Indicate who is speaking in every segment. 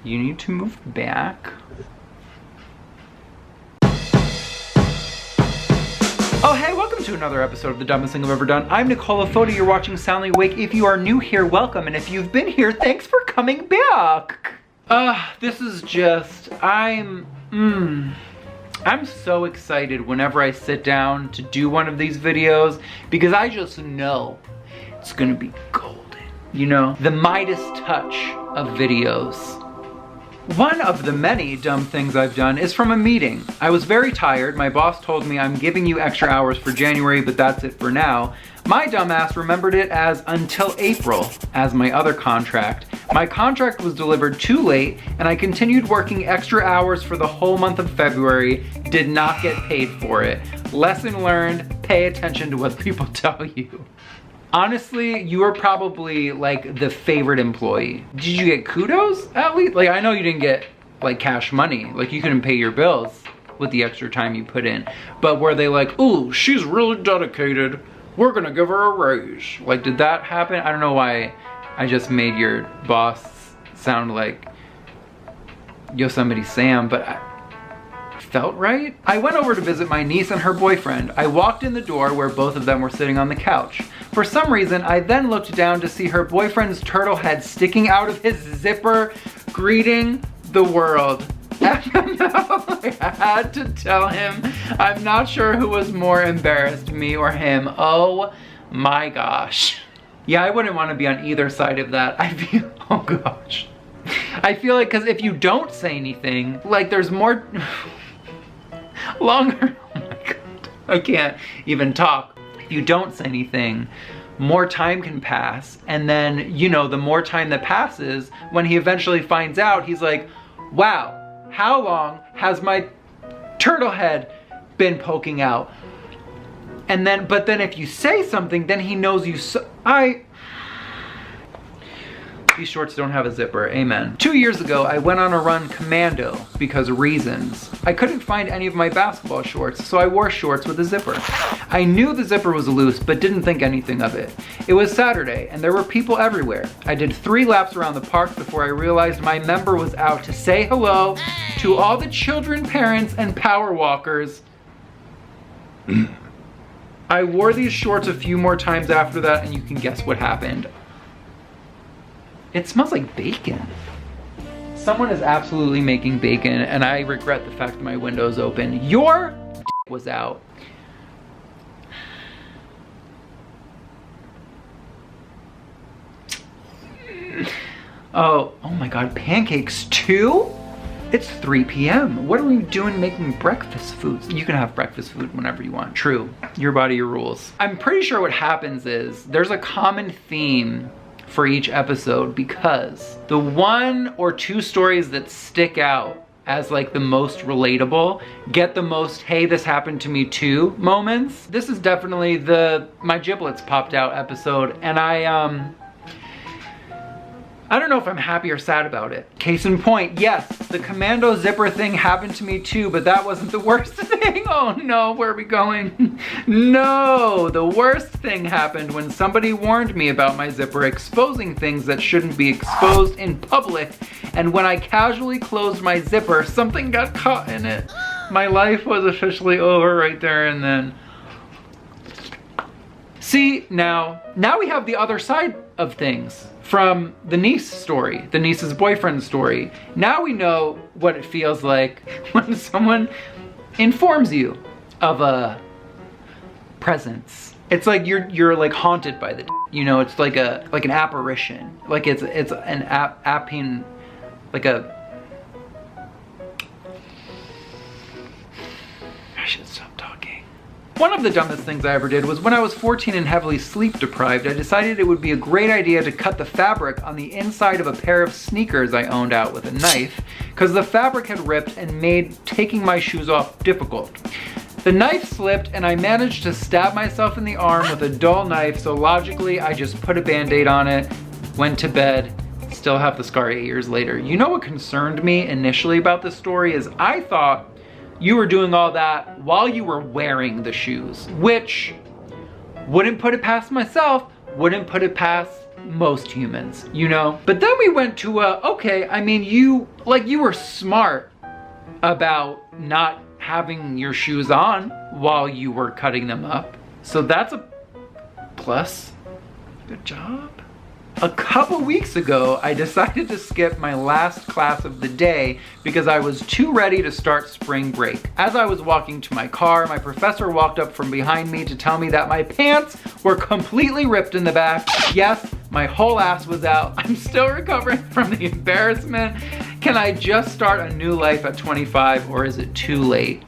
Speaker 1: You need to move back. Oh hey, welcome to another episode of The Dumbest Thing I've Ever Done. I'm Nicola Foti, you're watching Soundly Awake. If you are new here, welcome, and if you've been here, thanks for coming back. This is just, I'm so excited whenever I sit down to do one of these videos because I just know it's gonna be golden. You know, the Midas touch of videos. One of the many dumb things I've done is from a meeting. I was very tired. My boss told me I'm giving you extra hours for January, but that's it for now. My dumbass remembered it as until April as my other contract. My contract was delivered too late and I continued working extra hours for the whole month of February, did not get paid for it. Lesson learned, pay attention to what people tell you. Honestly, you are probably like the favorite employee. Did you get kudos at least? Like, I know you didn't get like cash money. Like, you couldn't pay your bills with the extra time you put in. But were they like, ooh, she's really dedicated, we're gonna give her a raise? Like, did that happen? I don't know why I just made your boss sound like Yosemite Sam, but felt right. I went over to visit my niece and her boyfriend. I walked in the door where both of them were sitting on the couch. For some reason, I then looked down to see her boyfriend's turtle head sticking out of his zipper, greeting the world. And I had to tell him, I'm not sure who was more embarrassed, me or him. Oh my gosh. Yeah, I wouldn't want to be on either side of that. I feel, oh gosh. I feel like, because if you don't say anything, like there's more, longer, oh my God, I can't even talk. If you don't say anything, more time can pass, and then, you know, the more time that passes, when he eventually finds out, he's like, wow, how long has my turtle head been poking out? And then, but then if you say something, then he knows you these shorts don't have a zipper, amen. 2 years ago, I went on a run commando because of reasons. I couldn't find any of my basketball shorts, so I wore shorts with a zipper. I knew the zipper was loose, but didn't think anything of it. It was Saturday, and there were people everywhere. I did 3 laps around the park before I realized my member was out to say hello to all the children, parents, and power walkers. I wore these shorts a few more times after that, and you can guess what happened. It smells like bacon. Someone is absolutely making bacon, and I regret the fact that my window's open. Your was out. Oh my God, pancakes too? It's 3 p.m. What are we doing making breakfast foods? You can have breakfast food whenever you want. True, your body, your rules. I'm pretty sure what happens is there's a common theme for each episode because the 1 or 2 stories that stick out as like the most relatable get the most, hey, this happened to me too moments. This is definitely the my giblets popped out episode, and I don't know if I'm happy or sad about it. Case in point, yes, the commando zipper thing happened to me too, but that wasn't the worst thing. Oh no, where are we going? No, the worst thing happened when somebody warned me about my zipper exposing things that shouldn't be exposed in public, and when I casually closed my zipper, something got caught in it. My life was officially over right there and then. See, now we have the other side of things. From the niece story, the niece's boyfriend story. Now we know what it feels like when someone informs you of a presence. It's like you're like haunted by the, you know, it's like an apparition. Like it's an apping, like a, I should stop talking. One of the dumbest things I ever did was when I was 14 and heavily sleep deprived, I decided it would be a great idea to cut the fabric on the inside of a pair of sneakers I owned out with a knife, because the fabric had ripped and made taking my shoes off difficult. The knife slipped and I managed to stab myself in the arm with a dull knife, so logically I just put a band-aid on it, went to bed, still have the scar 8 years later. You know what concerned me initially about this story is I thought you were doing all that while you were wearing the shoes, which wouldn't put it past myself, wouldn't put it past most humans, you know? But then we went to, okay, I mean, you were smart about not having your shoes on while you were cutting them up. So that's a plus. Good job. A couple weeks ago, I decided to skip my last class of the day because I was too ready to start spring break. As I was walking to my car, my professor walked up from behind me to tell me that my pants were completely ripped in the back. Yes, my whole ass was out. I'm still recovering from the embarrassment. Can I just start a new life at 25, or is it too late?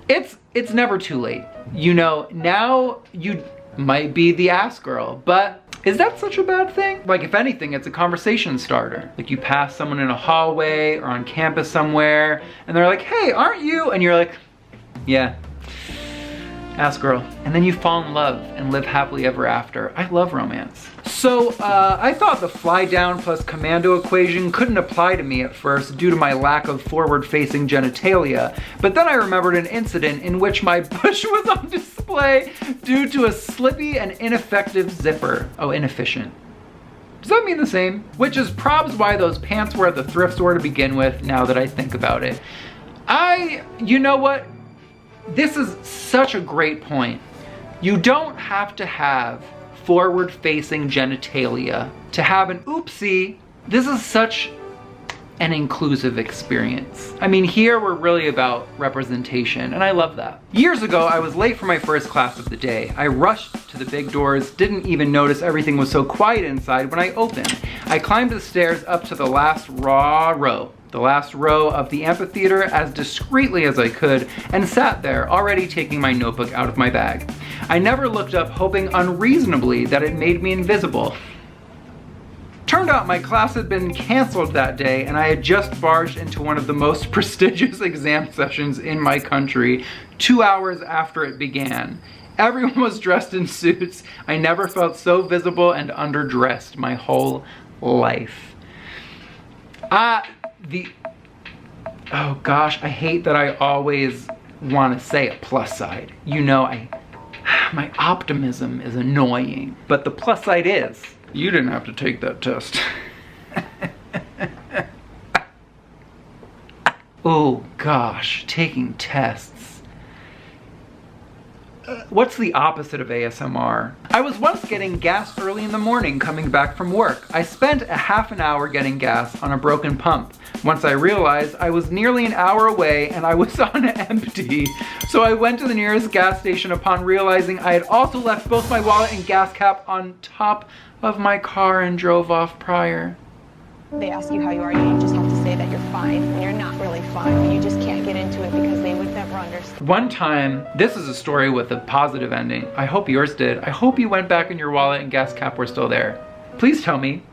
Speaker 1: It's never too late. You know, now you might be the ass girl, but is that such a bad thing? Like, if anything, it's a conversation starter. Like, you pass someone in a hallway or on campus somewhere, and they're like, hey, aren't you? And you're like, yeah, ass girl. And then you fall in love and live happily ever after. I love romance. So, I thought the fly down plus commando equation couldn't apply to me at first due to my lack of forward-facing genitalia, but then I remembered an incident in which my bush was on display due to a slippy and ineffective zipper. Oh, inefficient. Does that mean the same? Which is probs why those pants were at the thrift store to begin with, now that I think about it. You know what? This is such a great point. You don't have to have forward-facing genitalia to have an oopsie. This is such an inclusive experience. I mean, here we're really about representation, and I love that. Years ago, I was late for my first class of the day. I rushed to the big doors, didn't even notice everything was so quiet inside when I opened. I climbed the stairs up to the last row of the amphitheater as discreetly as I could, and sat there, already taking my notebook out of my bag. I never looked up, hoping unreasonably that it made me invisible. Turned out my class had been canceled that day, and I had just barged into one of the most prestigious exam sessions in my country 2 hours after it began. Everyone was dressed in suits. I never felt so visible and underdressed my whole life. Oh gosh, I hate that I always want to say a plus side. You know, my optimism is annoying, but the plus side is, you didn't have to take that test. Oh gosh, taking tests. What's the opposite of ASMR? I was once getting gas early in the morning coming back from work. I spent a half an hour getting gas on a broken pump. Once I realized I was nearly an hour away and I was on empty. So I went to the nearest gas station upon realizing I had also left both my wallet and gas cap on top of my car and drove off prior.
Speaker 2: They ask you how you are, you just have to say that you're fine, and you're not really fine, and you just can't get into it because they would never understand.
Speaker 1: One time, this is a story with a positive ending. I hope yours did. I hope you went back and your wallet and gas cap were still there. Please tell me.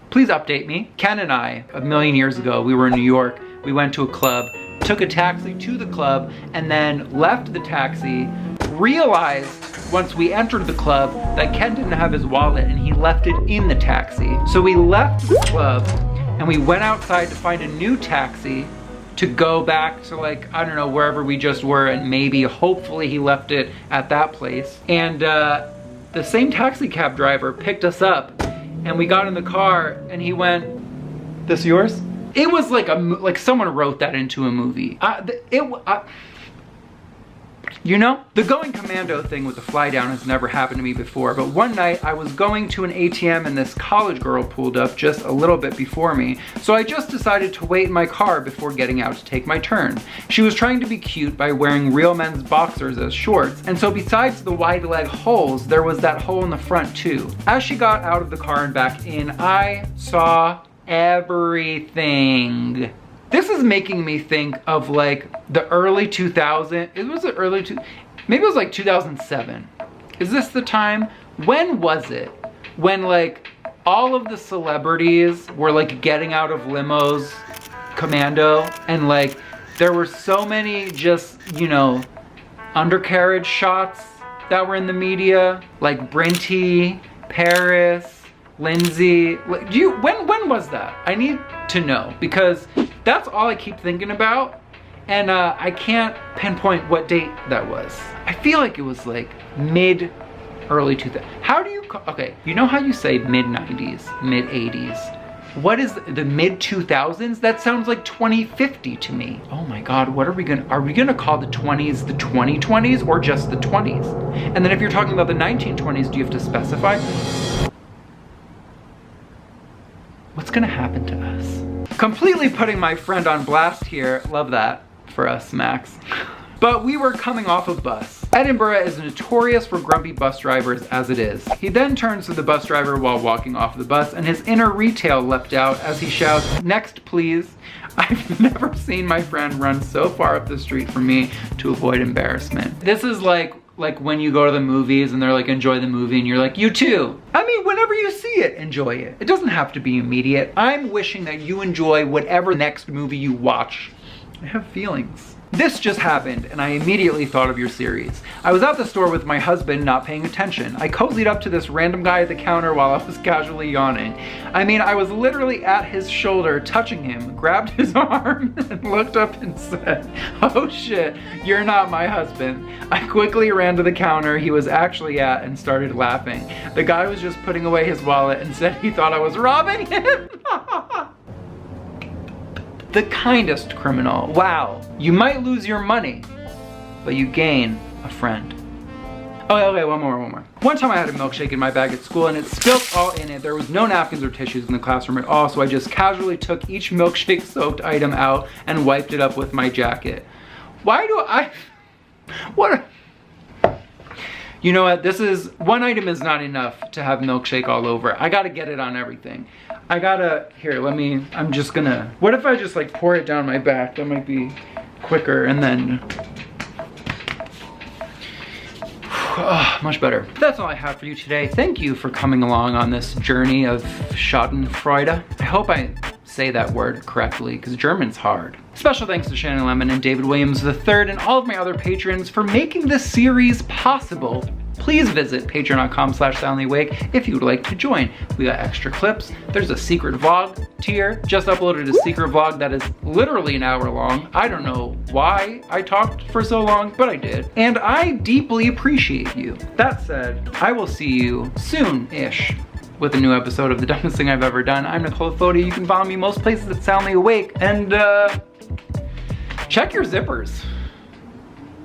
Speaker 1: Please update me. Ken and I, a million years ago, we were in New York. We went to a club, took a taxi to the club, and then left the taxi, realized once we entered the club that Ken didn't have his wallet and he left it in the taxi. So we left the club and we went outside to find a new taxi to go back to, like, I don't know, wherever we just were, and maybe, hopefully he left it at that place. And the same taxi cab driver picked us up and we got in the car and he went, "This yours?" It was like someone wrote that into a movie. You know, the going commando thing with the fly down has never happened to me before, but one night I was going to an ATM and this college girl pulled up just a little bit before me, so I just decided to wait in my car before getting out to take my turn. She was trying to be cute by wearing real men's boxers as shorts, and so besides the wide leg holes, there was that hole in the front too. As she got out of the car and back in, I saw everything. This is making me think of like the early 2000s. Maybe it was like 2007. Is this the time? When was it? When like all of the celebrities were like getting out of limos commando, and like there were so many just, you know, undercarriage shots that were in the media, like Brinty, Paris, Lindsay. Like, when was that? I need to know, because that's all I keep thinking about, and I can't pinpoint what date that was. I feel like it was like early 2000s. How do you okay, you know how you say mid-90s, mid-80s? What is the mid-2000s? That sounds like 2050 to me. Oh my God, what are we gonna call the 20s the 2020s or just the 20s? And then if you're talking about the 1920s, do you have to specify? What's gonna happen to us? Completely putting my friend on blast here. Love that for us, Max. But we were coming off a bus. Edinburgh is notorious for grumpy bus drivers as it is. He then turns to the bus driver while walking off the bus, and his inner retail leapt out as he shouts, "Next, please." I've never seen my friend run so far up the street from me to avoid embarrassment. This is like when you go to the movies and they're like, enjoy the movie, and you're like, you too. I mean, whenever you see it, enjoy it. It doesn't have to be immediate. I'm wishing that you enjoy whatever next movie you watch. I have feelings. This just happened, and I immediately thought of your series. I was at the store with my husband, not paying attention. I cozied up to this random guy at the counter while I was casually yawning. I mean, I was literally at his shoulder, touching him, grabbed his arm, and looked up and said, "Oh shit, you're not my husband." I quickly ran to the counter he was actually at and started laughing. The guy was just putting away his wallet and said he thought I was robbing him. The kindest criminal. Wow. You might lose your money, but you gain a friend. Okay, one more. One time I had a milkshake in my bag at school and it spilled all in it. There was no napkins or tissues in the classroom at all, so I just casually took each milkshake soaked item out and wiped it up with my jacket. Why do I, what? You know what, one item is not enough to have milkshake all over. I gotta get it on everything. What if I just like pour it down my back? That might be quicker, and then, much better. That's all I have for you today. Thank you for coming along on this journey of Schadenfreude. I hope I say that word correctly, because German's hard. Special thanks to Shannon Lemon and David Williams III and all of my other patrons for making this series possible. Please visit patreon.com/soundlyawake if you would like to join. We got extra clips. There's a secret vlog tier. Just uploaded a secret vlog that is literally an hour long. I don't know why I talked for so long, but I did. And I deeply appreciate you. That said, I will see you soon-ish with a new episode of The Dumbest Thing I've Ever Done. I'm Nicole Fodi. You can follow me most places at Soundly Awake, and check your zippers.